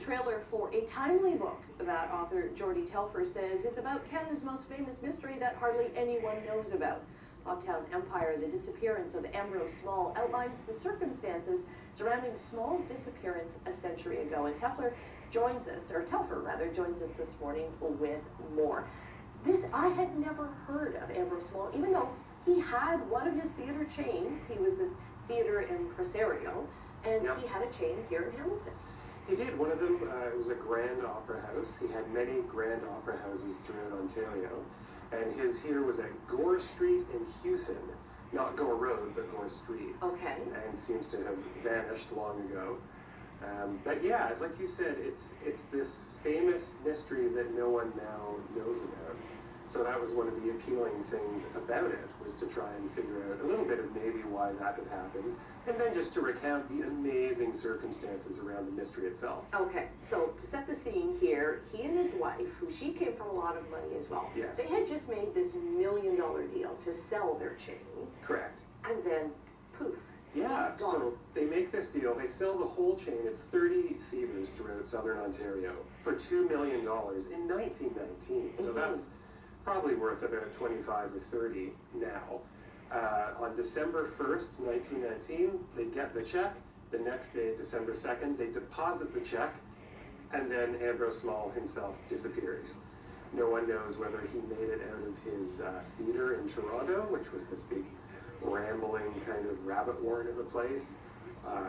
trailer for a timely book that author Geordie Telfer says is about Canada's most famous mystery that hardly anyone knows about. HOGTOWN EMPIRE, the disappearance of Ambrose Small, outlines the circumstances surrounding Small's disappearance a century ago. And Telfer joins us this morning with more. I had never heard of Ambrose Small, even though he had one of his theater chains. He was this theater impresario, and he had a chain here in Hamilton. He did. One of them, it was a grand opera house. He had many grand opera houses throughout Ontario. And his here was at Gore Street in Houston. Not Gore Road, but Gore Street. Okay. And seems to have vanished long ago. But yeah, like you said, it's this famous mystery that no one now knows about. So that was one of the appealing things about it, was to try and figure out a little bit of maybe why that had happened, and then just to recount the amazing circumstances around the mystery itself. Okay, so to set the scene here, he and his wife, who she came from a lot of money as well, yes, they had just made this $1 million deal to sell their chain. Correct. And then, poof. Yeah, so they make this deal, they sell the whole chain, it's 30 theaters throughout southern Ontario, for $2 million in 1919. So that's probably worth about 25 or 30 now. On December 1st, 1919, they get the check. The next day, December 2nd, they deposit the check, and then Ambrose Small himself disappears. No one knows whether he made it out of his theater in Toronto, which was this big, rambling kind of rabbit warren of a place.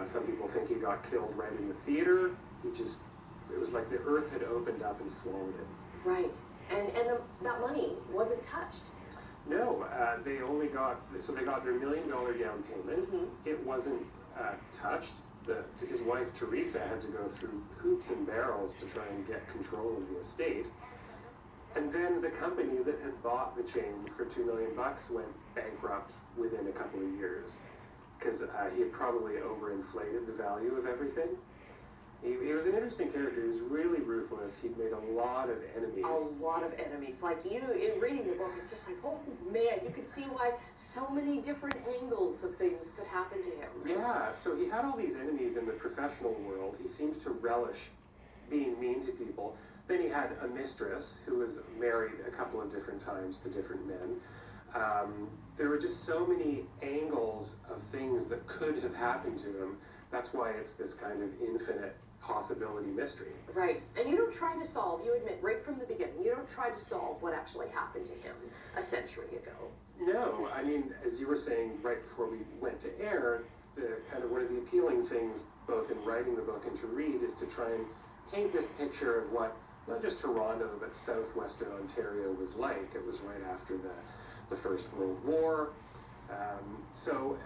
Some people think he got killed right in the theater. It was like the earth had opened up and swallowed it. Right. And that money wasn't touched. No, they only got, so they got their $1 million down payment. It wasn't touched. His wife Teresa had to go through hoops and barrels to try and get control of the estate. And then the company that had bought the chain for $2 million went bankrupt within a couple of years, because he had probably overinflated the value of everything. He was an interesting character. He was really ruthless. He'd made a lot of enemies. A lot of enemies. Like you, in reading the book, it's just like, oh man, you could see why so many different angles of things could happen to him. Yeah, so he had all these enemies in the professional world. He seems to relish being mean to people. Then he had a mistress who was married a couple of different times to different men. There were just so many angles of things that could have happened to him. That's why it's this kind of infinite possibility mystery. Right. And you don't try to solve, you admit right from the beginning, you don't try to solve what actually happened to him a century ago. No, I mean, as you were saying right before we went to air, the kind of one of the appealing things, both in writing the book and to read, is to try and paint this picture of what not just Toronto, but southwestern Ontario was like. It was right after the First World War. So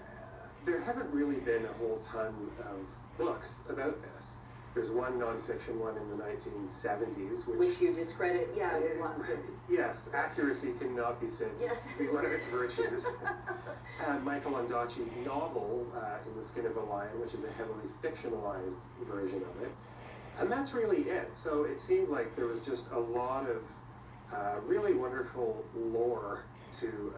there haven't really been a whole ton of books about this. There's one nonfiction one in the 1970s, which you discredit, yeah, lots of... Yes, accuracy cannot be said to be one of its virtues. Michael Ondaatje's novel, In the Skin of a Lion, which is a heavily fictionalized version of it. And that's really it. So it seemed like there was just a lot of really wonderful lore to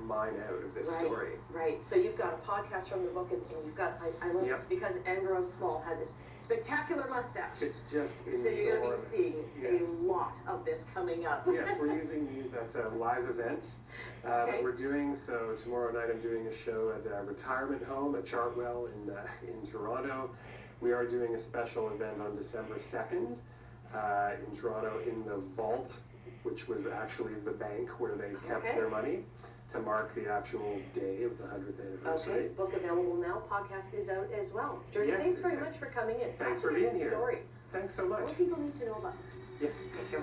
mine out of this story. Right. So you've got a podcast from the book, and you've got, I love this because Ambrose Small had this spectacular mustache. It's just enormous. So you're going to be seeing a lot of this coming up. Yes, we're using these at live events that we're doing. So tomorrow night I'm doing a show at a retirement home at Chartwell in Toronto. We are doing a special event on December 2nd in Toronto in the Vault, which was actually the bank where they kept their money, to mark the actual day of the 100th anniversary. Okay, book available now. Podcast is out as well. Geordie, thanks very much for coming in. Thanks for being here. Story. Thanks so much. What people need to know about this? Yeah. Take care.